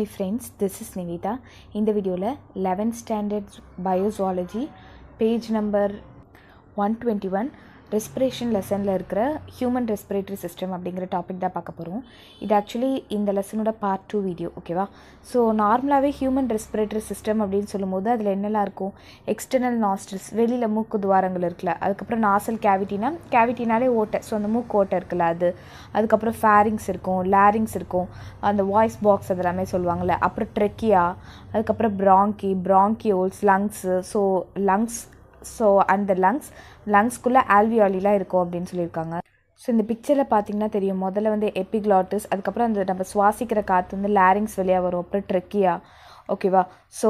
Hi friends, this is Nivita. இந்த வீடியோவில் 11th standard biozoology page number 121 respiration லெசனில் இருக்கிற ஹியூமன் ரெஸ்பிரேட்டரி சிஸ்டம் அப்படிங்கிற டாபிக் தான் பார்க்க போகிறோம். இது ஆக்சுவலி இந்த லெசனோட பார்ட் 2 வீடியோ, ஓகேவா? ஸோ நார்மலாகவே ஹியூமன் ரெஸ்பிரேட்டரி சிஸ்டம் அப்படின்னு சொல்லும்போது அதில் என்னெல்லாம் இருக்கும்? எக்ஸ்டர்னல் நாஸ்ட்ரில்ஸ், வெளியில் மூக்கு துவாரங்கள் இருக்குல்ல, அதுக்கப்புறம் நாசல் கேவிட்டினாலே ஓட்டை, ஸோ அந்த மூக்கு ஓட்டை இருக்குல்ல அது, அதுக்கப்புறம் ஃபேரிங்ஸ் இருக்கும், லேரிங்ஸ் இருக்கும், அந்த வாய்ஸ் பாக்ஸ் அதெல்லாமே சொல்லுவாங்கள்ல, அப்புறம் ட்ரெக்கியா, அதுக்கப்புறம் ப்ராங்கியோல்ஸ், லங்ஸு, ஸோ அந்த லங்ஸ்குள்ளே ஆல்வியாலிலாம் இருக்கும் அப்படின்னு சொல்லியிருக்காங்க. ஸோ இந்த பிக்சரில் பார்த்தீங்கன்னா தெரியும், முதல்ல வந்து எபிக்ளாட்டிஸ், அதுக்கப்புறம் அந்த நம்ம சுவாசிக்கிற காற்று வந்து லேரிங்ஸ் வழியாக வரும், அப்புறம் ட்ரெக்கியா, ஓகேவா? ஸோ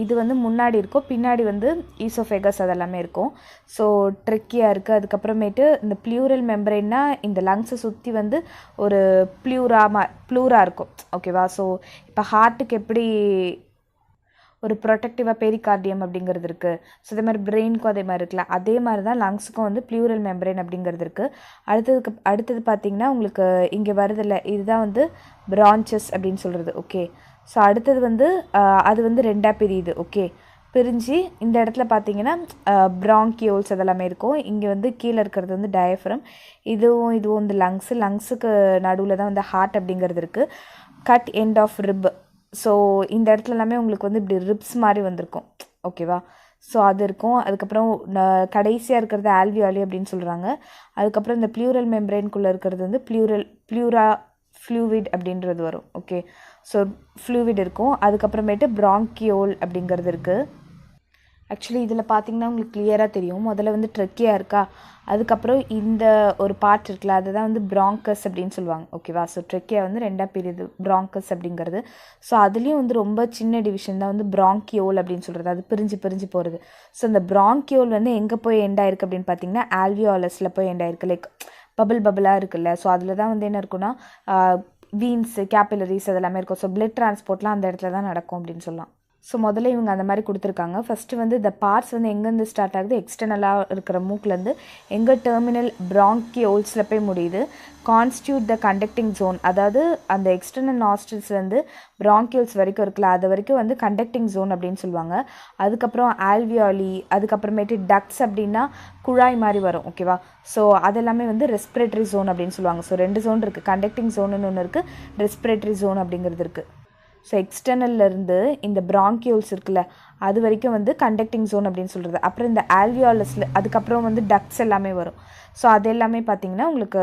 இது வந்து முன்னாடி இருக்கும், பின்னாடி வந்து ஈசோஃபேகஸ் அதெல்லாமே இருக்கும். ஸோ ட்ரெக்கியா இருக்குது, அதுக்கப்புறமேட்டு இந்த ப்ளூரல் மெம்பரேன்னா இந்த லங்ஸை சுற்றி வந்து ஒரு ப்ளூரா இருக்கும், ஓகேவா? ஸோ இப்போ ஹார்ட்டுக்கு எப்படி ஒரு ப்ரொடெக்டிவாக பெரிகார்டியம் அப்படிங்கிறது இருக்குது, ஸோ இதே மாதிரி பிரெயினுக்கும் அதே மாதிரி இருக்குல்ல, அதே மாதிரி தான் லங்ஸுக்கும் வந்து ப்ளூரல் மெம்பரேன் அப்படிங்கிறது இருக்குது. அடுத்தது பார்த்திங்கன்னா உங்களுக்கு இங்கே வருதில்ல, இதுதான் வந்து பிரான்ச்சஸ் அப்படின்னு சொல்கிறது, ஓகே? ஸோ அடுத்தது வந்து அது வந்து ரெண்டாக பிரியுது, ஓகே? பிரிஞ்சு இந்த இடத்துல பார்த்தீங்கன்னா ப்ராங்கியோல்ஸ் அதெல்லாமே இருக்கும். இங்கே வந்து கீழே இருக்கிறது வந்து டயஃப்ரம், இதுவும் வந்து லங்ஸுக்கு நடுவில் தான் வந்து ஹார்ட் அப்படிங்கிறது இருக்குது. Cut end of rib, so இந்த இடத்துல எல்லாமே உங்களுக்கு வந்து இப்படி ரிப்ஸ் மாதிரி வந்திருக்கும், ஓகேவா? ஸோ அது இருக்கும். அதுக்கப்புறம் கடைசியாக இருக்கிறது ஆல்வியாலி அப்படின்னு சொல்கிறாங்க. அதுக்கப்புறம் இந்த ப்ளூரல் மெம்பரேன்குள்ளே இருக்கிறது வந்து ப்ளூரா ஃப்ளூவிட் அப்படின்றது வரும், ஓகே? ஸோ ஃப்ளூவிட் இருக்கும். அதுக்கப்புறமேட்டு ப்ராங்கியோல் அப்படிங்கிறது இருக்குது. ஆக்சுவலி இதில் பார்த்தீங்கன்னா உங்களுக்கு கிளியராக தெரியும், முதல்ல வந்து ட்ரெக்கியா இருக்கா, அதுக்கப்புறம் இந்த ஒரு பார்ட் இருக்குல்ல, அதுதான் வந்து ப்ராங்கஸ் அப்படின்னு சொல்லுவாங்க, ஓகேவா? ஸோ ட்ரெக்கியா வந்து ரெண்டாக பிரியுது, ப்ராங்கஸ் அப்படிங்கிறது. ஸோ அதுலேயும் வந்து ரொம்ப சின்ன டிவிஷன் தான் வந்து ப்ராங்கியோல் அப்படின்னு சொல்கிறது, அது பிரிஞ்சு போகிறது. ஸோ இந்த ப்ராங்கியோல் வந்து எங்கே போய் எண்ட் ஆயிருக்கு அப்படின்னு பார்த்தீங்கன்னா ஆல்வியாலஸில் போய் எண்ட் ஆயிருக்கு, லைக் பபிளாக இருக்குல்ல. ஸோ அதில் தான் வந்து என்ன இருக்குன்னா வீன்ஸு, கேபிலரிஸ் அதெல்லாமே இருக்கும். ஸோ பிளட் டிரான்ஸ்போர்ட்லாம் அந்த இடத்துல தான் நடக்கும் அப்படின்னு சொல்லலாம். ஸோ முதல்ல இவங்க அந்த மாதிரி கொடுத்துருக்காங்க. ஃபஸ்ட்டு வந்து இந்த பார்ட்ஸ் வந்து எங்கேருந்து ஸ்டார்ட் ஆகுது, எக்ஸ்டர்னலாக இருக்கிற மூக்கிலேருந்து எங்கே டெர்மினல் ப்ராங்கியோல்ஸில் போய் முடியுது. கான்ஸ்டியூட் த கண்டக்டிங் ஜோன், அதாவது அந்த எக்ஸ்டர்னல் நாஸ்ட்ரில்ஸ்லேருந்து ப்ராங்கியோல்ஸ் வரைக்கும் இருக்குல்ல, அது வரைக்கும் வந்து கண்டக்டிங் ஜோன் அப்படின்னு சொல்லுவாங்க. அதுக்கப்புறம் ஆல்வியாலி, அதுக்கப்புறமேட்டு டக்ஸ் அப்படின்னா குழாய் மாதிரி வரும், ஓகேவா? ஸோ அதெல்லாமே வந்து ரெஸ்பிரேட்டரி ஜோன் அப்படின்னு சொல்லுவாங்க. ஸோ 2 ஜோன் இருக்குது, கண்டக்டிங் ஜோனுன்னு ஒன்று இருக்குது, ரெஸ்பிரேட்டரி ஜோன் அப்படிங்கிறது இருக்குது. ஸோ எக்ஸ்டர்னல்லேருந்து இந்த ப்ராங்கியோல்ஸ் இருக்குல்ல, அது வரைக்கும் வந்து கண்டக்டிங் ஜோன் அப்படின்னு சொல்கிறது. அப்புறம் இந்த ஆல்வியாலஸில் அதுக்கப்புறம் வந்து டக்ஸ் எல்லாமே வரும். ஸோ அது எல்லாமே பார்த்திங்கன்னா உங்களுக்கு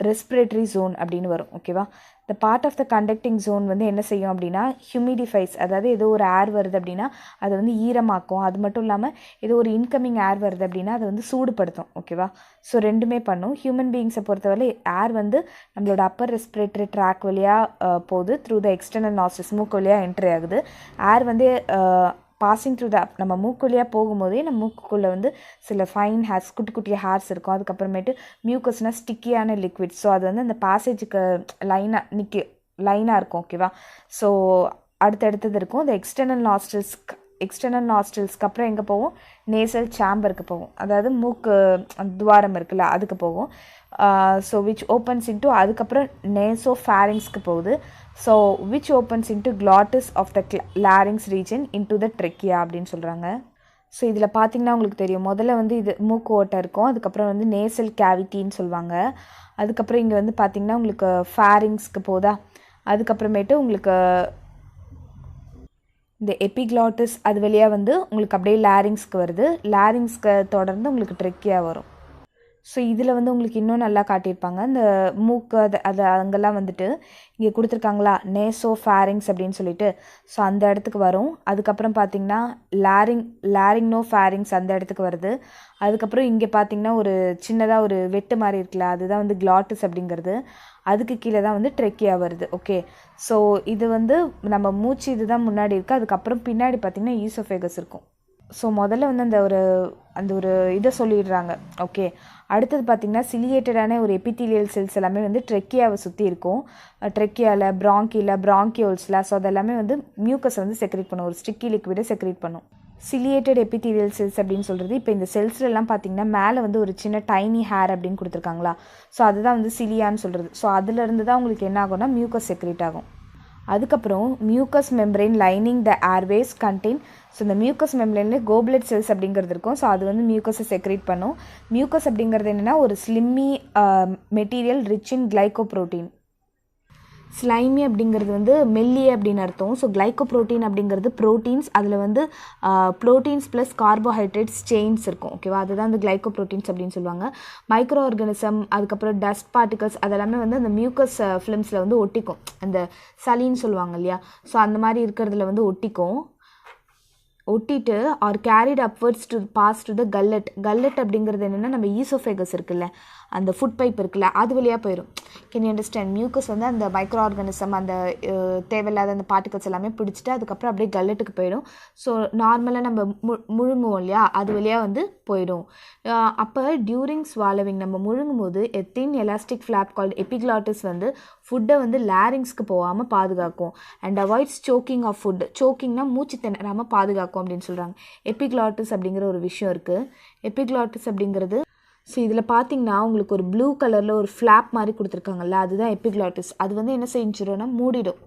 ரெஸ்பிரேட்டரி ஜோன் அப்படின்னு வரும், ஓகேவா? இந்த part of the conducting zone வந்து என்ன செய்யும் அப்படின்னா ஹியூமிடிஃபைஸ், அதாவது ஏதோ ஒரு ஏர் வருது அப்படின்னா அதை வந்து ஈரமாக்கும். அது மட்டும் இல்லாமல் ஏதோ ஒரு இன்கமிங் ஏர் வருது அப்படின்னா அதை வந்து சூடுபடுத்தும், ஓகேவா? ஸோ ரெண்டுமே பண்ணும். ஹியூமன் பீயிங்ஸை பொறுத்தவரை ஏர் வந்து நம்மளோட அப்பர் ரெஸ்பிரேட்டரி ட்ராக் வழியாக போகுது, த்ரூ த எக்ஸ்டர்னல் நாஸ்ட்ரில்ஸ், மூக்கு வழியாக என்ட்ரி ஆகுது. ஏர் வந்து பாசிங் த்ரூ த நம்ம மூக்கு வழியாக போகும்போதே நம்ம மூக்குக்குள்ளே வந்து சில ஃபைன் ஹேர்ஸ், குட்டி ஹேர்ஸ் இருக்கும். அதுக்கப்புறமேட்டு மியூக்கஸ்னால் ஸ்டிக்கியான லிக்விட், ஸோ அது வந்து அந்த பாசேஜுக்கு லைனாக இருக்கும், ஓகேவா? ஸோ அடுத்தடுத்தது இருக்கும். இந்த எக்ஸ்டர்னல் நாஸ்ட்ரில்ஸ்க்கு அப்புறம் எங்கே போகும்? நேசல் சேம்பருக்கு போகும், அதாவது மூக்கு துவாரம் இருக்குல்ல அதுக்கு போகும். ஸோ விச் ஓப்பன்ஸ் இன்ட்டு, அதுக்கப்புறம் நேசோ ஃபேரிங்ஸ்க்கு போகுது. So which opens into glottis of the larynx region into the trachea அப்படின்னு சொல்கிறாங்க. ஸோ இதில் பார்த்திங்கன்னா உங்களுக்கு தெரியும், முதல்ல வந்து இது மூக்கு ஓட்டை இருக்கும், அதுக்கப்புறம் வந்து நேசல் கேவிட்டின்னு சொல்லுவாங்க. அதுக்கப்புறம் இங்கே வந்து பார்த்திங்கன்னா உங்களுக்கு ஃபேரிங்ஸ்க்கு போதா, அதுக்கப்புறமேட்டு உங்களுக்கு இந்த எபிக்ளாட்டிஸ் அது வழியாக வந்து உங்களுக்கு அப்படியே லாரிங்ஸ்க்கு வருது, லாரிங்ஸ்க்கு தொடர்ந்து உங்களுக்கு ட்ரெக்கியா வரும். ஸோ இதில் வந்து உங்களுக்கு இன்னும் நல்லா காட்டியிருப்பாங்க, இந்த மூக்கு அது அங்கெல்லாம் வந்துட்டு இங்கே கொடுத்துருக்காங்களா நேசோ ஃபேரிங்ஸ் அப்படின்னு சொல்லிட்டு, ஸோ அந்த இடத்துக்கு வரும். அதுக்கப்புறம் பார்த்திங்கன்னா லாரிங்னோ ஃபேரிங்ஸ் அந்த இடத்துக்கு வருது. அதுக்கப்புறம் இங்கே பார்த்திங்கன்னா ஒரு சின்னதாக ஒரு வெட்டு மாதிரி இருக்குல்ல, அதுதான் வந்து கிளாட்டிஸ் அப்படிங்கிறது, அதுக்கு கீழே தான் வந்து ட்ரெக்கியா வருது, ஓகே? ஸோ இது வந்து நம்ம மூச்சு இதுதான் முன்னாடி இருக்குது, அதுக்கப்புறம் பின்னாடி பார்த்திங்கன்னா ஈசோஃபேகஸ் இருக்கும். ஸோ முதல்ல வந்து அந்த ஒரு இதை சொல்லிடுறாங்க, ஓகே? அடுத்தது பார்த்திங்கன்னா சிலியேட்டடான ஒரு எபித்தீலியல் செல்ஸ் எல்லாமே வந்து ட்ரெக்கியாவை சுற்றி இருக்கும். ட்ரெக்கியாவில், ப்ராங்கியோல்ஸில், ஸோ அதெல்லாமே வந்து மியூக்கஸ் வந்து செக்ரேட் பண்ணும், ஒரு ஸ்டிக்கி லிக்விடை செக்ரேட் பண்ணும். சிலியேட்டட் எபித்தீலியல் செல்ஸ் அப்படின்னு சொல்கிறது, இப்போ இந்த செல்ஸ்லாம் பார்த்திங்கன்னா மேலே வந்து ஒரு சின்ன டைனி ஹேர் அப்படின்னு கொடுத்துருக்காங்களா, ஸோ அதுதான் வந்து சிலியான்னு சொல்கிறது. ஸோ அதுலேருந்து தான் உங்களுக்கு என்ன ஆகும்னா மியூக்கஸ் செக்ரேட் ஆகும். அதுக்கப்புறம் மியூக்கஸ் மெம்பரேன் லைனிங் த ஏர்வேஸ் கண்டெயின். ஸோ இந்த மியூக்கஸ் மெம்பரேனில் கோப்லெட் செல்ஸ் அப்படிங்கிறது இருக்கும். ஸோ அது வந்து மியூக்கஸை செக்ரேட் பண்ணும். மியூக்கஸ் அப்படிங்கிறது என்னென்னா ஒரு slimy material rich in glycoprotein. Slimy அப்படிங்கிறது வந்து மெல்லிய அப்படின்னு அர்த்தம். ஸோ கிளைகோப்ரோட்டீன் அப்படிங்கிறது ப்ரோட்டீன்ஸ், அதில் வந்து ப்ரோட்டீன்ஸ் ப்ளஸ் கார்போஹைட்ரேட்ஸ் செயின்ஸ் இருக்கும். ஓகேவா, அதுதான் வந்து கிளைகோப்ரோட்டீன்ஸ் அப்படின்னு சொல்லுவாங்க. மைக்ரோ ஆர்கானிசம், அதுக்கப்புறம் டஸ்ட் பார்ட்டிகல்ஸ் அதெல்லாமே வந்து அந்த மியூக்கஸ் ஃபிலிம்ஸில் வந்து ஒட்டிக்கும். அந்த சளின்னு சொல்லுவாங்க இல்லையா, ஸோ அந்த மாதிரி இருக்கிறதுல வந்து ஒட்டிட்டு are carried upwards to pass to the gullet. Gullet அப்படிங்கிறது என்னென்னா நம்ம ஈசோஃபேகஸ் இருக்குல்ல, அந்த ஃபுட் பைப் இருக்குல்ல, அது வழியாக போயிடும். Can you understand? மியூக்கஸ் வந்து அந்த மைக்ரோ ஆர்கானிசம் அந்த தேவையில்லாத அந்த பார்ட்டிகல்ஸ் எல்லாமே பிடிச்சிட்டு அதுக்கப்புறம் அப்படியே கல்லட்டுக்கு போயிடும். ஸோ நார்மலாக நம்ம முழுங்குவோம் இல்லையா, அது வழியாக வந்து போயிடும். அப்போ டியூரிங் ஸ்வாலோவிங் நம்ம முழுங்கும் போது thin elastic flap called epiglottis வந்து ஃபுட்டை வந்து லேரிங்ஸ்க்கு போகாமல் பாதுகாக்கும். And avoids choking of food. சோக்கிங்னா மூச்சு திணறாமல் பாதுகாக்கும் அப்படின்னு சொல்கிறாங்க. எபிக்ளாட்டிஸ் அப்படிங்கிற ஒரு விஷயம் இருக்குது. எபிக்ளாட்டிஸ் அப்படிங்கிறது ஸோ இதில் பார்த்தீங்கன்னா உங்களுக்கு ஒரு ப்ளூ கலரில் ஒரு ஃப்ளாப் மாதிரி கொடுத்துருக்காங்கல்ல, அதுதான் எபிக்ளாட்டிஸ். அது வந்து என்ன செஞ்சிடும்னா மூடிடும்.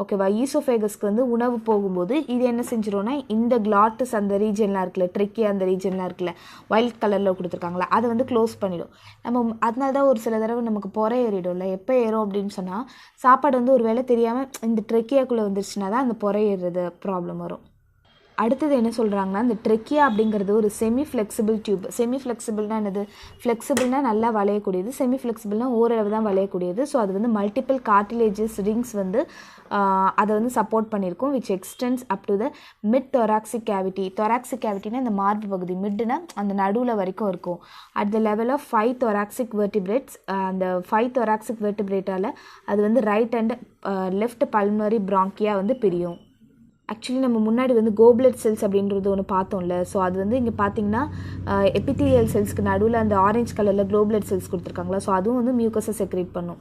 ஓகேவா, ஈசோஃபேகஸ்க்கு வந்து உணவு போகும்போது இது என்ன செஞ்சிடும்னா இந்த கிளாட்டிஸ் அந்த ரீஜன்லாம் இருக்குல்ல, ட்ரெக்கியா அந்த ரீஜன்லாம் இருக்குல்ல, ஒயிட் கலரில் கொடுத்துருக்காங்களா, அதை வந்து க்ளோஸ் பண்ணிடும். நம்ம அதனால தான் ஒரு சில தடவை நமக்கு புறை ஏறிடும்ல. எப்போ ஏறும் அப்படின்னு சொன்னால் சாப்பாடு வந்து ஒரு வேளை தெரியாமல் இந்த ட்ரெக்கியாக்குள்ளே வந்துருச்சுன்னா தான் அந்த புறை ஏறுறது ப்ராப்ளம் வரும். அடுத்தது என்ன சொல்கிறாங்கன்னா, இந்த ட்ரெக்கியா அப்படிங்கிறது ஒரு செமி ஃப்ளெக்சிபிள் டியூப். செமி ஃப்ளெக்சிபிள்னால் என்னது? ஃப்ளெக்சிபிள்னால் நல்லா வளையக்கூடியது, செமி ஃப்ளெக்சிபிள்னால் ஓரளவு தான் வளையக்கூடியது. ஸோ அது வந்து மல்டிபிள் கார்டிலேஜஸ் ரிங்ஸ் வந்து அதை வந்து சப்போர்ட் பண்ணியிருக்கும். Which extends up to the mid thoracic cavity. Thoracic கேவிட்டினா இந்த மார்பு பகுதி, மிட்னா அந்த நடுவில் வரைக்கும் இருக்கும். At the level of 5 thoracic vertebrates. அந்த 5 தொராக்சிக் வெர்டிபிரேட்டால் அது வந்து right and left pulmonary bronchia வந்து பிரியும். ஆக்சுவலி நம்ம முன்னாடி வந்து கோப்லெட் செல்ஸ் அப்படின்றது ஒன்று பார்த்தோம்ல. ஸோ அது வந்து இங்கே பார்த்தீங்கன்னா எபித்தீலியல் செல்ஸ்க்கு நடுவில் அந்த ஆரஞ்சு கலரில் கோப்லெட் செல்ஸ் கொடுத்துருக்காங்களா, ஸோ அதுவும் வந்து மியூக்கஸை செக்ரேட் பண்ணும்.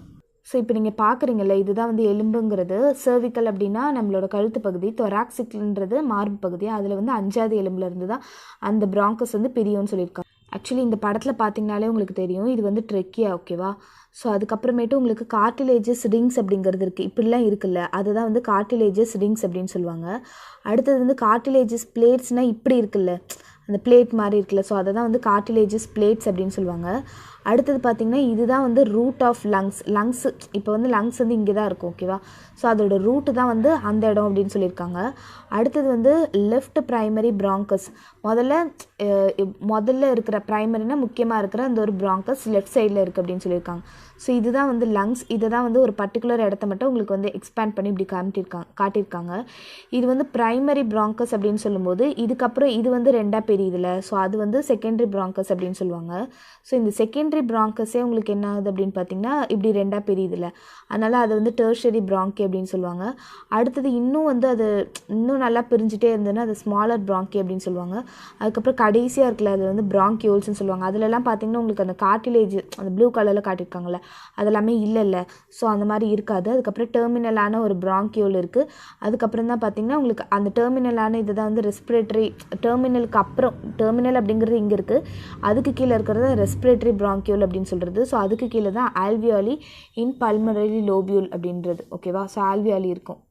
ஸோ இப்போ நீங்கள் பார்க்குறீங்கல்ல, இதுதான் வந்து எலும்புங்கிறது. சர்விக்கல் அப்படின்னா நம்மளோட கழுத்து பகுதி, தொராக்சிக்ன்றது மார்பு பகுதி. அதில் வந்து 5வது எலும்புல இருந்து தான் அந்த பிராங்கஸ் வந்து பிரியும்னு சொல்லியிருக்காங்க. ஆக்சுவலி இந்த படத்தில் பார்த்தீங்கனாலே உங்களுக்கு தெரியும் இது வந்து ட்ரெக்கியா. ஓகேவா, ஸோ அதுக்கப்புறமேட்டு உங்களுக்கு கார்டிலேஜஸ் ரிங்ஸ் அப்படிங்கிறது இருக்குது. இப்படிலாம் இருக்குல்ல, அதுதான் வந்து கார்டிலேஜஸ் ரிங்ஸ் அப்படின்னு சொல்லுவாங்க. அடுத்தது வந்து கார்டிலேஜஸ் பிளேட்ஸ்னால் இப்படி இருக்குல்ல, அந்த பிளேட் மாதிரி இருக்குல்ல, ஸோ அதை தான் வந்து கார்டிலேஜஸ் பிளேட்ஸ் அப்படின்னு சொல்லுவாங்க. அடுத்தது பார்த்திங்கன்னா இதுதான் வந்து ரூட் ஆஃப் லங்ஸு. இப்போ வந்து லங்ஸ் வந்து இங்கே தான் இருக்கும். ஓகேவா, ஸோ அதோட ரூட்டு தான் வந்து அந்த இடம் அப்படின்னு சொல்லியிருக்காங்க. அடுத்தது வந்து லெஃப்ட் ப்ரைமரி பிராங்கஸ். முதல்ல இருக்கிற ப்ரைமரினா முக்கியமாக இருக்கிற அந்த ஒரு பிராங்கஸ் லெஃப்ட் சைடில் இருக்குது அப்படின்னு சொல்லியிருக்காங்க. ஸோ இதுதான் வந்து லங்ஸ். இதை தான் வந்து ஒரு பர்டிகுலர் இடத்த மட்டும் உங்களுக்கு வந்து எக்ஸ்பேண்ட் பண்ணி இப்படி காட்டியிருக்காங்க. இது வந்து ப்ரைமரி பிராங்கஸ் அப்படின்னு சொல்லும்போது இதுக்கப்புறம் இது வந்து ரெண்டாக பெரியுதுல, ஸோ அது வந்து செகண்டரி பிராங்கஸ் அப்படின்னு சொல்லுவாங்க. ஸோ இந்த செகண்டரி பிராங்கஸே உங்களுக்கு என்ன ஆகுது அப்படின்னு பார்த்தீங்கன்னா இப்படி ரெண்டாக பெரியுதுல, அதனால் அது வந்து டெர்ஷரி பிராங்கி அப்படின்னு சொல்லுவாங்க. அடுத்தது இன்னும் வந்து அது இன்னும் நல்லா பிரிஞ்சுட்டே இருந்ததுன்னா அது ஸ்மாலர் பிராங்கி அப்படின்னு சொல்லுவாங்க. அதுக்கப்புறம் கடைசியாக இருக்குல்ல, அது வந்து பிராங்கியோல்ஸ்ன்னு சொல்லுவாங்க. அதிலலாம் பார்த்தீங்கன்னா உங்களுக்கு அந்த கார்டிலேஜ் அந்த ப்ளூ கலரில் காட்டியிருக்காங்கல்ல, அதெல்லாமே இல்லை. ஸோ அந்த மாதிரி இருக்காது. அதுக்கப்புறம் டெர்மினலான ஒரு பிராங்கியோல் இருக்குது. அதுக்கப்புறம் தான் பார்த்தீங்கன்னா உங்களுக்கு அந்த டெர்மினலான இது தான் வந்து ரெஸ்பிரேட்டரி. டெர்மினலுக்கு அப்புறம் டெர்மினல் அப்படிங்கிறது இங்கே இருக்குது, அதுக்கு கீழே இருக்கிறது ரெஸ்பிரேட்டரி பிராங்கியோல் அப்படின்னு சொல்கிறது. ஸோ அதுக்கு கீழே தான் ஆல்வியாலி இன் பல்மனரி லோபியூல் அப்படின்றது. ஓகேவா, ஸோ ஆல்வியாலி இருக்கும்.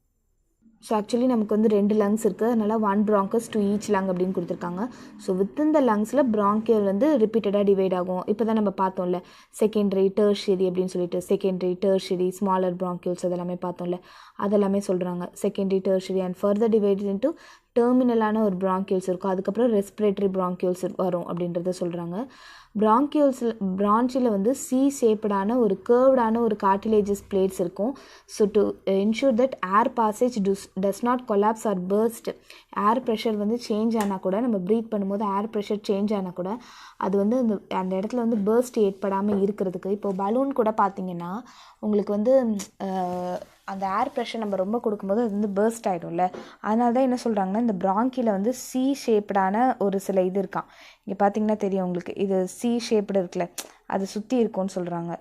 ஸோ ஆக்சுவலி நமக்கு வந்து 2 லங்ஸ் இருக்குது, அதனால் 1 bronchus to each lung அப்படின்னு கொடுத்துருக்காங்க. ஸோ வித்தின் த லங்ஸில் பிராங்கியல் வந்து ரிப்பீட்டடாக டிவைட் ஆகும். இப்போ தான் நம்ம பார்த்தோம்ல செகண்டரி டெர்ஷரி அப்படின்னு சொல்லிட்டு, செகண்டரி டெர்ஷரி ஸ்மாலர் பிராங்கியல்ஸ் அதெல்லாமே பார்த்தோம்ல, அதெல்லாமே சொல்கிறாங்க. Secondary tertiary and further divided into டெர்மினலான ஒரு பிராங்கியல்ஸ் இருக்கும், அதுக்கப்புறம் ரெஸ்பிரேட்டரி பிராங்கியல்ஸ் வரும் அப்படின்றத சொல்கிறாங்க. பிரான்ச்சில் வந்து சி ஷேப்டான ஒரு கேர்வ்டான ஒரு கார்டிலேஜஸ் பிளேட்ஸ் இருக்கும். So to ensure that air passage does not collapse or burst. Air pressure வந்து சேஞ்ச் ஆனால் கூட, நம்ம ப்ரீத் பண்ணும்போது ஏர் ப்ரெஷர் சேஞ்ச் ஆனால் கூட அது வந்து அந்த இடத்துல வந்து பர்ஸ்ட் ஏற்படாமல் இருக்கிறதுக்கு. இப்போது பலூன் கூட பார்த்திங்கன்னா உங்களுக்கு வந்து அந்த ஏர் ப்ரெஷர் நம்ம ரொம்ப கொடுக்கும்போது அது வந்து பர்ஸ்ட் ஆகிடும்ல, அதனால தான் என்ன சொல்கிறாங்கன்னா இந்த பிராங்கியில் வந்து சி ஷேப்டான ஒரு சில இது இருக்கான். இங்கே பார்த்தீங்கன்னா தெரியும் உங்களுக்கு, இது சி ஷேப்டு இருக்குல்ல, அது சுற்றி இருக்கும்னு சொல்கிறாங்க.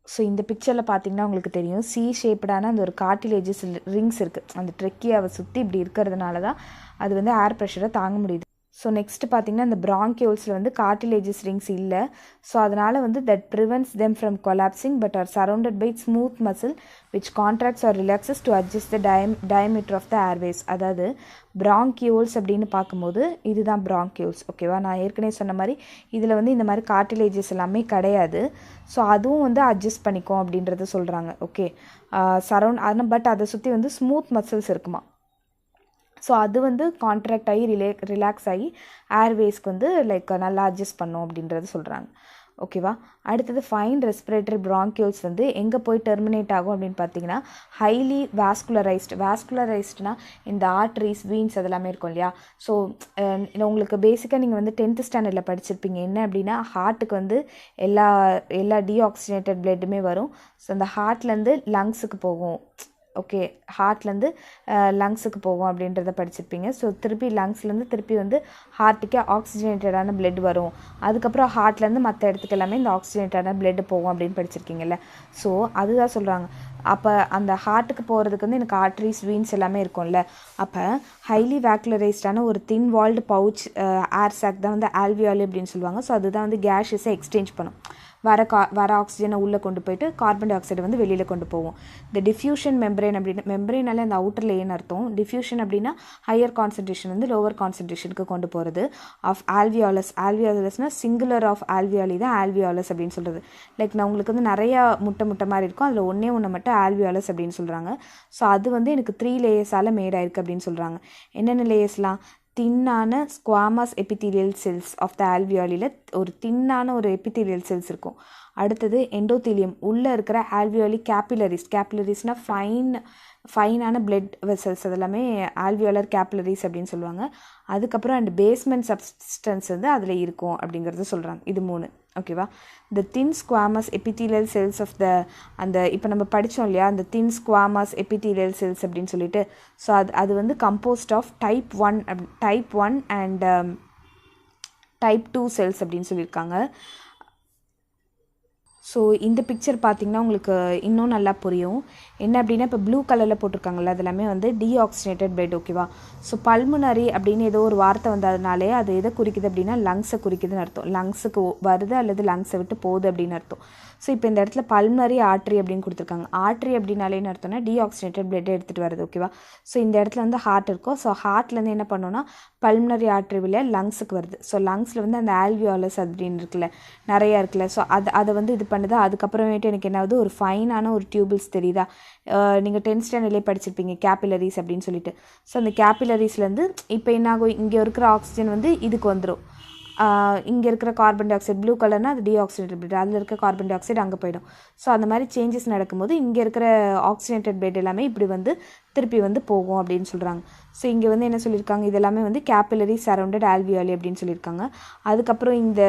ஸோ இந்த பிக்சரில் பார்த்தீங்கன்னா உங்களுக்கு தெரியும் சி ஷேப்டான அந்த ஒரு கார்டிலேஜஸ் ரிங்ஸ் இருக்குது, அந்த ட்ரெக்கியாவை சுற்றி இப்படி இருக்கிறதுனால தான் அது வந்து ஏர் ப்ரெஷரை தாங்க முடியுது. ஸோ நெக்ஸ்ட்டு பார்த்திங்கன்னா இந்த ப்ராங்கியோல்ஸில் வந்து கார்டிலேஜஸ் ரிங்ஸ் இல்லை. ஸோ அதனால் வந்து that prevents them from collapsing but are surrounded by smooth muscle which contracts or relaxes to adjust the diameter of the airways. அதாவது ப்ராங்கியோல்ஸ் அப்படின்னு பார்க்கும்போது இதுதான் ப்ராங்கியோல்ஸ். ஓகேவா, நான் ஏற்கனவே சொன்ன மாதிரி இதில் வந்து இந்த மாதிரி கார்டிலேஜஸ் எல்லாமே கிடையாது. ஸோ அதுவும் வந்து அட்ஜஸ்ட் பண்ணிக்கும் அப்படின்றத சொல்கிறாங்க. ஓகே, பட் அதை சுற்றி வந்து ஸ்மூத் மசில்ஸ் இருக்குமா. ஸோ அது வந்து கான்ட்ராக்ட் ஆகி ரிலாக்ஸ் ஆகி ஏர்வேஸ்க்கு வந்து லைக் நல்லா அட்ஜஸ்ட் பண்ணும் அப்படின்றது சொல்கிறாங்க. ஓகேவா, அடுத்தது ஃபைன் ரெஸ்பிரேட்டரி ப்ராங்கியோல்ஸ் வந்து எங்கே போய் டெர்மினேட் ஆகும் அப்படின்னு பார்த்தீங்கன்னா ஹைலி வாஸ்குலரைஸ்டுனா இந்த ஆர்ட்ரிஸ் வீன்ஸ் அதெல்லாமே இருக்கும் இல்லையா. ஸோ உங்களுக்கு பேசிக்காக நீங்கள் வந்து 10th ஸ்டாண்டர்டில் படிச்சிருப்பீங்க என்ன அப்படின்னா ஹார்ட்டுக்கு வந்து எல்லா டீஆக்சிஜனேட்டட் பிளட்டுமே வரும். ஸோ அந்த ஹார்ட்லேருந்து லங்ஸுக்கு போகும். ஓகே, ஹார்ட்லேருந்து லங்ஸுக்கு போகும் அப்படின்றத படிச்சிருப்பீங்க. ஸோ திருப்பி லங்ஸ்லேருந்து திருப்பி வந்து ஹார்ட்டுக்கே ஆக்சிஜனேட்டடான பிளட் வரும். அதுக்கப்புறம் ஹார்ட்லேருந்து மற்ற இடத்துக்கு எல்லாமே இந்த ஆக்சிஜனேட்டடான பிளட் போகும் அப்படின்னு படிச்சிருக்கீங்கல்ல. ஸோ அதுதான் சொல்கிறாங்க. அப்போ அந்த ஹார்ட்டுக்கு போகிறதுக்கு வந்து எனக்கு ஆர்ட்ரிஸ் வீன்ஸ் எல்லாமே இருக்கும்ல. அப்போ ஹைலி வேக்குலரைஸ்டான ஒரு தின் வால்டு பவுச் ஏர் சாக் தான் வந்து ஆல்வியாலி அப்படின்னு சொல்லுவாங்க. ஸோ அதுதான் வந்து கேஷஸை எக்ஸ்சேஞ்ச் பண்ணும். வர ஆக்சிஜனை உள்ளே கொண்டு போயிட்டு கார்பன் டை ஆக்சைடு வந்து வெளியில் கொண்டு போவோம். இந்த டிஃப்யூஷன் மெம்பரேன் அப்படின்னு மெம்பரேனால அந்த அவுட்டர் லேயர்னு அர்த்தம். டிஃப்யூஷன் அப்படின்னா ஹையர் கான்சன்ட்ரேஷன் வந்து லோவர் கான்சன்ட்ரேஷனுக்கு கொண்டு போகிறது. ஆஃப் ஆல்வியாலஸ்னால் சிங்குலர் ஆஃப் ஆல்வியாலி தான் ஆல்வியாலஸ் அப்படின்னு சொல்கிறது. லைக் நான் உங்களுக்கு வந்து நிறையா முட்டை மாதிரி இருக்கும், அதில் ஒன்று மட்டும் ஆல்வியாலஸ் அப்படின்னு சொல்கிறாங்க. ஸோ அது வந்து எனக்கு 3 லேயர்ஸால் மேட் ஆயிருக்கு அப்படின்னு சொல்கிறாங்க. என்னென்ன லேயர்ஸ்லாம்? தின்னான squamous epithelial cells of the ஆல்வியாலியில் ஒரு தின்னான ஒரு எபித்தீலியல் செல்ஸ் இருக்கும். அடுத்தது எண்டோத்தீலியம் உள்ளே இருக்கிற ஆல்வியாலி கேப்பிலரிஸ்னால் ஃபைனான பிளட் வெசல்ஸ் அதெல்லாமே ஆல்வியோலர் கேப்பிலரிஸ் அப்படின்னு சொல்லுவாங்க. அதுக்கப்புறம் அண்ட் பேஸ்மெண்ட் சப்ஸ்டன்ஸ் வந்து அதில் இருக்கும் அப்படிங்கிறத சொல்கிறாங்க. இது 3. ஓகேவா, இந்த thin squamous epithelial cells of the அந்த இப்போ நம்ம படித்தோம் இல்லையா அந்த தின் ஸ்குவாமஸ் எபித்தீலியல் செல்ஸ் அப்படின்னு சொல்லிட்டு. ஸோ அது வந்து composed of type 1 and type 2 cells அப்படின்னு சொல்லியிருக்காங்க. ஸோ இந்த பிக்சர் பார்த்திங்கன்னா உங்களுக்கு இன்னும் நல்லா புரியும். என்ன அப்படின்னா இப்போ ப்ளூ கலரில் போட்டிருக்காங்கல்ல அதெல்லாமே வந்து டீஆக்சிஜனேட்டட் பிளட். ஓகேவா, ஸோ பல்முனரி அப்படின்னு ஏதோ ஒரு வார்த்தை வந்ததுனாலே அது எதை குறிக்குது அப்படின்னா லங்ஸை குறிக்குதுன்னு அர்த்தம். லங்ஸுக்கு வருது அல்லது லங்ஸை விட்டு போகுது அப்படின்னு அர்த்தம். ஸோ இப்போ இந்த இடத்துல பல்மனரி ஆர்ட்ரி அப்படின்னு கொடுத்துருக்காங்க. ஆர்ட்ரி அப்படின்னாலே என்ன அர்த்தம்னா டீஆக்சிஜனேட்டட் பிளட் எடுத்துகிட்டு வருது. ஓகேவா, ஸோ இந்த இடத்துல வந்து ஹார்ட் இருக்கும். ஸோ ஹார்ட்லேருந்து என்ன பண்ணோன்னா பல்மனரி ஆர்ட்ரி வழியாக லங்ஸுக்கு வருது. ஸோ லங்ஸில் வந்து அந்த ஆல்வியோலஸ் அப்படின்னு இருக்குல்ல நிறையா இருக்குல்ல. ஸோ அதை வந்து இது பண்ணுதா. அதுக்கப்புறமேட்டு எனக்கு என்னாவது ஒரு ஃபைனான ஒரு டியூபிள்ஸ் தெரியுதா. நீங்கள் 10th ஸ்டாண்டர்ட்லேயே படிச்சிருப்பீங்க கேப்பிலரிஸ் அப்படின்னு சொல்லிட்டு. ஸோ அந்த கேப்பிலரிஸ்லேருந்து இப்போ என்னாகும், இங்கே இருக்கிற ஆக்சிஜன் வந்து இதுக்கு வந்துடும். இங்கே இருக்கிற கார்பன் டை ஆக்சைடு ப்ளூ கலர்னால் அது டீஆக்சிஜனேட்டட் பிளட், அதில் இருக்க கார்பன் டை ஆக்சைடு அங்கே போயிடும். ஸோ அந்த மாதிரி சேஞ்சஸ் நடக்கும்போது இங்கே இருக்கிற ஆக்சிஜனேட்டட் பிளட் எல்லாமே இப்படி வந்து திருப்பி வந்து போகும் அப்படின்னு சொல்கிறாங்க. ஸோ இங்கே வந்து என்ன சொல்லியிருக்காங்க, இதெல்லாமே வந்து கேப்பிலரி சரௌண்டட் ஆல்வியாலி அப்படின்னு சொல்லியிருக்காங்க. அதுக்கப்புறம் இந்த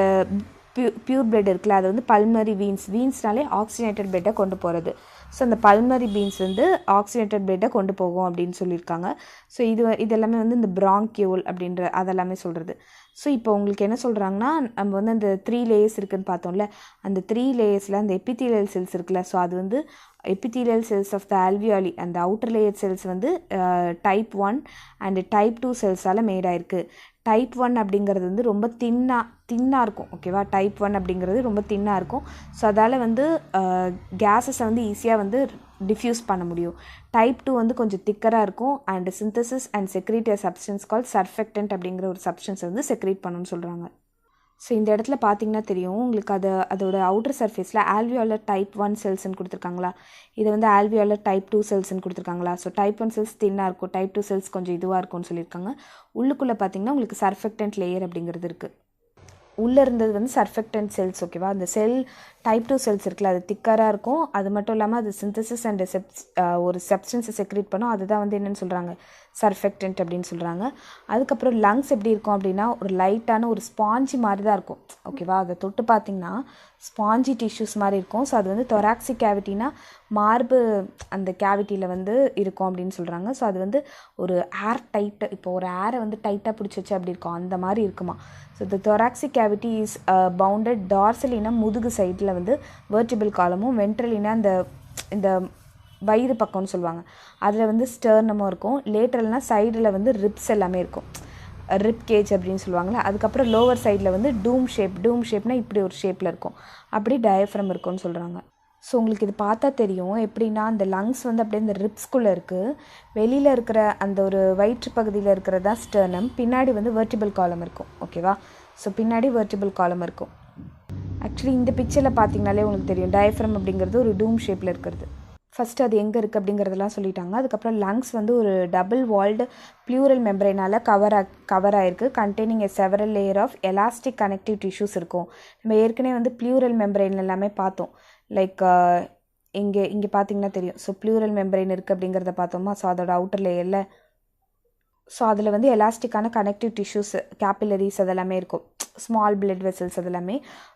பியூர் பிளட் இருக்குல்ல அது வந்து பல்மரி வீன்ஸ்னாலே ஆக்சிஜனேட்டட் பிளட்டை கொண்டு போகிறது. ஸோ அந்த பல்மரி பீன்ஸ் வந்து ஆக்சிஜனேட்டட் பிளட்டை கொண்டு போகும் அப்படின்னு சொல்லியிருக்காங்க. ஸோ இதெல்லாமே வந்து இந்த ப்ராங்கியோல் அப்படின்ற அதெல்லாமே சொல்கிறது. ஸோ இப்போ உங்களுக்கு என்ன சொல்கிறாங்கன்னா நம்ம வந்து அந்த 3 லேயர்ஸ் இருக்குதுன்னு பார்த்தோம்ல, அந்த 3 லேயர்ஸில் அந்த எபித்தீலியல் செல்ஸ் இருக்குல்ல. ஸோ அது வந்து epithelial cells of the alveoli அந்த அவுட்டர் லேயர் செல்ஸ் வந்து டைப் 1 அண்ட் டைப் 2 செல்ஸால் மேட் ஆயிருக்கு. டைப் 1 அப்படிங்கிறது வந்து ரொம்ப தின்னாக இருக்கும். ஓகேவா, டைப் 1 அப்படிங்கிறது ரொம்ப தின்னாக இருக்கும். ஸோ அதால் வந்து கேஸஸை வந்து ஈஸியாக வந்து டிஃப்யூஸ் பண்ண முடியும். டைப் 2 வந்து கொஞ்சம் திக்கராக இருக்கும் and synthesis and secrete substance call surfactant அப்படிங்கிற ஒரு சப்ஸ்டன்ஸை வந்து செக்ரீட் பண்ணணும்னு சொல்கிறாங்க. ஸோ இந்த இடத்துல பார்த்தீங்கன்னா தெரியும் உங்களுக்கு அதோட அவுட்டர் சர்ஃபேஸில் ஆல்வியோலர் டைப் 1 செல்ஸ்ன்னு கொடுத்துருக்காங்களா, இதை வந்து ஆல்வியோலர் டைப் 2 செல்ஸ்ன்னு கொடுத்துருக்காங்களா. ஸோ டைப் 1 செல்ஸ் தின்னாக இருக்கும், டைப் 2 செல்ஸ் கொஞ்சம் இதுவாக இருக்கும்னு சொல்லியிருக்காங்க. உள்ளுக்குள்ளே பார்த்தீங்கன்னா உங்களுக்கு சர்ஃபெக்டன்ட் லேயர் அப்படிங்கிறது இருக்குது. உள்ளே இருந்தது வந்து சர்ஃபெக்டன்ட் செல்ஸ். ஓகேவா, அந்த செல் டைப் 2 செல்ஸ் இருக்குல்ல அது திக்கராக இருக்கும். அது மட்டும் இல்லாமல் அது சிந்தசிஸ் அண்ட் ஒரு சப்ஸ்டன்ஸை செக்ரேட் பண்ணும். அதுதான் வந்து என்னென்னு சொல்கிறாங்க சர்ஃபெக்டன்ட் அப்படின்னு சொல்கிறாங்க. அதுக்கப்புறம் லங்ஸ் எப்படி இருக்கும் அப்படின்னா ஒரு லைட்டான ஒரு ஸ்பாஞ்சி மாதிரி தான் இருக்கும். ஓகேவா, அதை தொட்டு பார்த்திங்கன்னா ஸ்பாஞ்சி டிஷ்யூஸ் மாதிரி இருக்கும். ஸோ அது வந்து தொராக்சிக் கேவிட்டினா மார்பு அந்த கேவிட்டியில் வந்து இருக்கும் அப்படின்னு சொல்கிறாங்க. ஸோ அது வந்து ஒரு ஏர் டைட்டு, இப்போ ஒரு ஏரை வந்து டைட்டாக பிடிச்சி வச்சு அப்படி இருக்கும் அந்த மாதிரி இருக்குமா. So the thoracic cavity is bounded டார்சலினா முதுகு சைடில் வந்து வெர்டிபிள் காலமும், வென்ட்ரலினா இந்த வயிறு பக்கம்னு சொல்லுவாங்க அதில் வந்து ஸ்டர்னமும் இருக்கும். லேட்டரல்னால் சைடில் வந்து ரிப்ஸ் எல்லாமே இருக்கும். ரிப் கேஜ் அப்படின்னு சொல்லுவாங்களே. அதுக்கப்புறம் லோவர் சைடில் வந்து டூம் ஷேப்னால் இப்படி ஒரு ஷேப்பில் இருக்கும், அப்படி டயஃப்ரம் இருக்கும்னு சொல்கிறாங்க. ஸோ உங்களுக்கு இது பார்த்தா தெரியும் எப்படின்னா அந்த லங்ஸ் வந்து அப்படியே இந்த ரிப்ஸ்குள்ளே இருக்குது, வெளியில் இருக்கிற அந்த ஒரு வயிற்று பகுதியில் இருக்கிறது தான் ஸ்டர்னம், பின்னாடி வந்து வெர்டிபிள் காலம் இருக்கும். ஓகேவா? ஸோ பின்னாடி வெர்டிபிள் காலம் இருக்கும். ஆக்சுவலி இந்த பிக்சரில் பார்த்தீங்கனாலே உங்களுக்கு தெரியும் டயஃப்ரம் அப்படிங்கிறது ஒரு டூம் ஷேப்பில் இருக்கிறது. ஃபஸ்ட்டு அது எங்கே இருக்குது அப்படிங்கிறதெல்லாம் சொல்லிட்டாங்க. அதுக்கப்புறம் லங்ஸ் வந்து ஒரு டபுள் வால்டு ப்ளூரல் மெம்பரைனால் கவர் ஆகிருக்கு, containing a several layer of elastic connective tissues இருக்கும். நம்ம ஏற்கனவே வந்து ப்ளூரல் மெம்பரைன் எல்லாமே பார்த்தோம். லைக் இங்கே பார்த்தீங்கன்னா தெரியும். ஸோ ப்ளூரல் மெம்பரைன் இருக்குது அப்படிங்கிறத பார்த்தோமா. ஸோ அதோட அவுட்டர் லேயரில் ஸோ அதில் வந்து எலாஸ்டிக்கான கனெக்டிவ் டிஷ்யூஸ், கேப்பிலரிஸ் அதெல்லாமே இருக்கும், ஸ்மால் பிளட் வெசல்ஸ் அதெல்லாமே.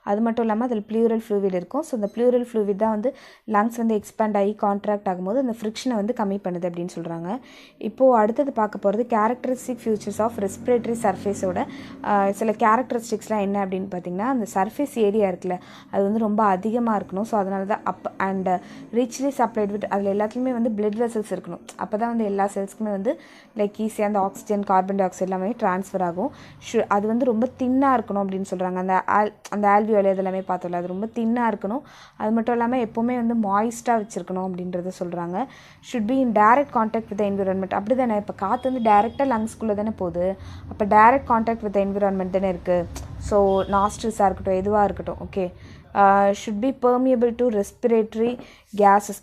அது மட்டும் இல்லாமல் அதில் ப்ளூரல் ஃப்ளூவிட் இருக்கும். ஸோ இந்த ப்ளூரல் ஃப்ளூவிட் தான் வந்து லங்ஸ் வந்து எக்ஸ்பேண்ட் ஆகி கான்ட்ராக்ட் ஆகும்போது அந்த ஃப்ரிக்ஷனை வந்து கம்மி பண்ணுது அப்படின்னு சொல்கிறாங்க. இப்போது அடுத்தது பார்க்க போகிறது கேரக்டரிஸ்டிக் ஃபியூச்சர்ஸ் ஆஃப் ரெஸ்பிரேட்டரி சர்ஃபேஸோட சில கேரக்டரிஸ்டிக்ஸ்லாம் என்ன அப்படின்னு பார்த்திங்கன்னா, அந்த சர்ஃபேஸ் ஏரியா இருக்குல்ல அது வந்து ரொம்ப அதிகமாக இருக்கணும். ஸோ அதனால தான் அண்ட் ரிச்லி சப்ளைட் வித் அதில் எல்லாத்துலேயுமே வந்து பிளட் வெசல்ஸ் இருக்கணும். அப்போ தான் வந்து எல்லா செல்ஸ்க்குமே வந்து லைக் ஈஸியாக அந்த ஆக்சிஜன், கார்பன் டை ஆக்சைடு எல்லாமே ட்ரான்ஸ்ஃபர் ஆகும். அது வந்து ரொம்ப தின்னாக இருக்கணும் அப்படின்னு சொல்கிறாங்க. அந்த ஆல்வியோலை இதெல்லாமே பார்த்தோம்ல, அது ரொம்ப தின்னாக இருக்கணும். அது மட்டும் இல்லாமல் எப்போவுமே வந்து மாய்ஸ்ட்டாக வச்சுருக்கணும் அப்படின்றத சொல்கிறாங்க. Should be in direct contact with environment. அப்படி தானே, இப்போ காற்று வந்து டைரெக்டாக லங்ஸ்குள்ளே தானே போகுது, அப்போ டைரக்ட் கான்டாக்ட் வித் என்விரான்மெண்ட் தானே இருக்குது. ஸோ நாஸ்ட்ரில்ஸாக இருக்கட்டும், எதுவாக இருக்கட்டும். Okay, should be permeable to respiratory gases.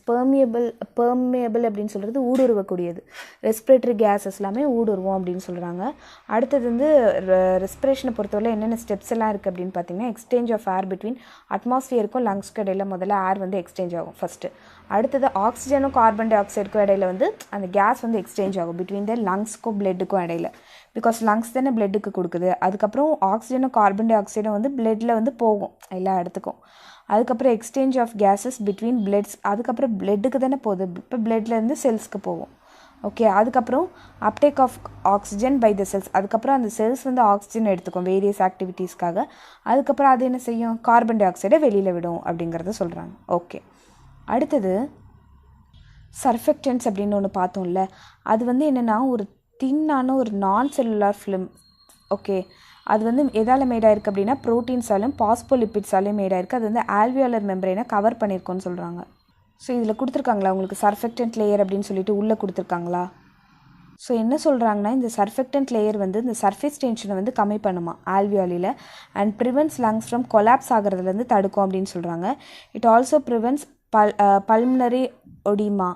Permeable அப்படின்னு சொல்கிறது ஊடுருவக்கூடியது. ரெஸ்பிரேட்டரி கேஸஸ் எல்லாமே ஊடுருவோம் அப்படின்னு சொல்கிறாங்க. அடுத்தது வந்து ரெஸ்பிரேஷனை பொறுத்தவரை என்னென்ன ஸ்டெப்ஸ் எல்லாம் இருக்குது அப்படின்னு பார்த்தீங்கன்னா, எக்ஸ்சேஞ்ச் ஆஃப் ஏர் பிட்வீன் அட்மாஸ்ஃபியருக்கும் லங்ஸ்க்கு இடையில் முதல்ல ஏர் வந்து எக்ஸ்சேஞ்ச் ஆகும் ஃபஸ்ட்டு. அடுத்தது ஆக்சிஜனும் கார்பன் டை ஆக்சைடுக்கும் இடையில வந்து அந்த கேஸ் வந்து எக்ஸ்சேஞ்ச் ஆகும் பிட்வீன் த லங்ஸ்க்கும் பிளட்டுக்கும் இடையில. பிகாஸ் லங்ஸ் தானே பிளட்டுக்கு கொடுக்குது. அதுக்கப்புறம் ஆக்சிஜனும் கார்பன் டை ஆக்சைடும் வந்து பிளட்டில் வந்து போகும் எல்லா இடத்துக்கும். அதுக்கப்புறம் எக்ஸ்சேஞ்ச் ஆஃப் கேஸஸ் பிட்வீன் பிளட்ஸ். அதுக்கப்புறம் பிளட்டுக்கு தானே போகுது, இப்போ பிளட்லேருந்து செல்ஸ்க்கு போகும். ஓகே, அதுக்கப்புறம் uptake of oxygen by the cells. அதுக்கப்புறம் அந்த செல்ஸ் வந்து ஆக்சிஜன் எடுத்துக்கும் வேரியஸ் ஆக்டிவிட்டீஸ்க்காக. அதுக்கப்புறம் அது என்ன செய்யும், கார்பன் டை ஆக்சைடை வெளியில் விடும் அப்படிங்கிறத சொல்கிறாங்க. ஓகே, அடுத்தது சர்ஃபெக்டன்ஸ் அப்படின்னு ஒன்று பார்த்தோம்ல, அது வந்து என்னென்னா ஒரு தின்னான ஒரு நான் செல்லுலார் ஃபிலிம். ஓகே, அது வந்து எதால் மேடாயிருக்கு அப்படின்னா ப்ரோட்டீன்ஸாலும் பாஸ்போலிப்பிட்ஸாலையும் மேடாயிருக்கு. அது வந்து ஆல்வியோலர் மெம்பரைனை கவர் பண்ணியிருக்கோன்னு சொல்கிறாங்க. ஸோ இதில் கொடுத்துருக்காங்களா உங்களுக்கு சர்ஃபெக்டன்ட் லேயர் அப்படின்னு சொல்லிட்டு உள்ளே கொடுத்துருக்காங்களா? ஸோ என்ன சொல்கிறாங்கன்னா, இந்த சர்ஃபெக்டன்ட் லேயர் வந்து இந்த சர்ஃபேஸ் டென்ஷனை வந்து கம்மி பண்ணுமா ஆல்வியாலியில், and prevents lungs from collapse ஆகிறதுலேருந்து தடுக்கும் அப்படின்னு சொல்கிறாங்க. It also prevents pulmonary oedema.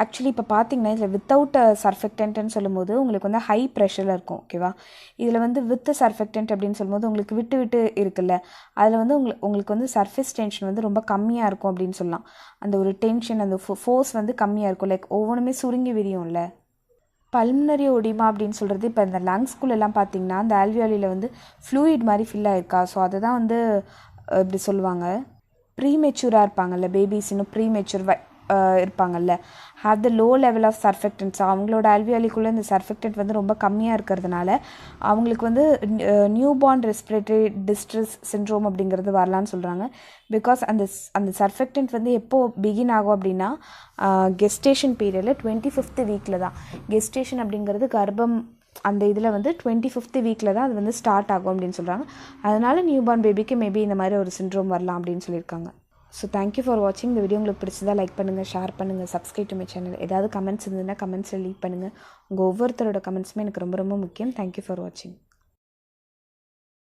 Actually இப்போ பார்த்தீங்கன்னா இதில் வித்தவுட் சர்ஃபெக்டன்ட்னு சொல்லும்போது உங்களுக்கு வந்து ஹை ப்ரெஷரில் இருக்கும். ஓகேவா? இதில் வந்து வித் சர்ஃபெக்டன்ட் அப்படின்னு சொல்லும்போது உங்களுக்கு விட்டு இருக்குல்ல, அதில் வந்து உங்களுக்கு வந்து சர்ஃபேஸ் டென்ஷன் வந்து ரொம்ப கம்மியாக இருக்கும் அப்படின்னு சொல்லலாம். அந்த ஒரு டென்ஷன், அந்த ஃபோர்ஸ் வந்து கம்மியாக இருக்கும். லைக் ஒவ்வொன்றுமே சுருங்கி விரியும்ல. பல்மனரி ஒடிமா அப்படின்னு சொல்கிறது இப்போ இந்த லங்ஸ்குள்ளெல்லாம் பார்த்தீங்கன்னா அந்த ஆல்வியாலியில் வந்து ஃப்ளூயிட் மாதிரி ஃபில் ஆகிருக்கா. ஸோ அதை தான் வந்து இப்படி சொல்லுவாங்க. ப்ரீமெச்சூராக இருப்பாங்கல்ல பேபிஸ், இன்னும் ப்ரீமெச்சூர் இருப்பாங்கல்ல, have the low level of surfactants. அவங்களோட ஆல்வியாலிக்குள்ளே இந்த சர்ஃபெக்டன்ட் வந்து ரொம்ப கம்மியாக இருக்கிறதுனால அவங்களுக்கு வந்து new born respiratory distress syndrome அப்படிங்கிறது வரலான்னு சொல்கிறாங்க. பிகாஸ் அந்த சர்ஃபெக்டன்ட் வந்து எப்போது பிகின் ஆகும் அப்படின்னா கெஸ்டேஷன் பீரியடில் 25th வீக்கில் தான். கெஸ்டேஷன் அப்படிங்கிறது கர்ப்பம், அந்த இதில் வந்து 25th வீக்கில் தான் அது வந்து ஸ்டார்ட் ஆகும் அப்படின்னு சொல்கிறாங்க. அதனால நியூ பார்ன் பேபிக்கு மேபி இந்த மாதிரி ஒரு சிண்ட்ரோம் வரலாம் அப்படின்னு சொல்லியிருக்காங்க. ஸோ தேங்க்யூ ஃபார் வாட்சிங். இந்த வீடியோ உங்களுக்கு பிடிச்சதா லைக் பண்ணுங்கள், ஷேர் பண்ணுங்கள், சப்ஸ்கிரைப் டு மை சேனல். ஏதாவது கமெண்ட்ஸ் இருந்ததுன்னா கமெண்ட்ஸில் லீவ் பண்ணுங்கள். உங்கள் ஒவ்வொருத்தரோட கமெண்ட்ஸுமே எனக்கு ரொம்ப ரொம்ப முக்கியம். தேங்க்யூ ஃபார் வாட்சிங்.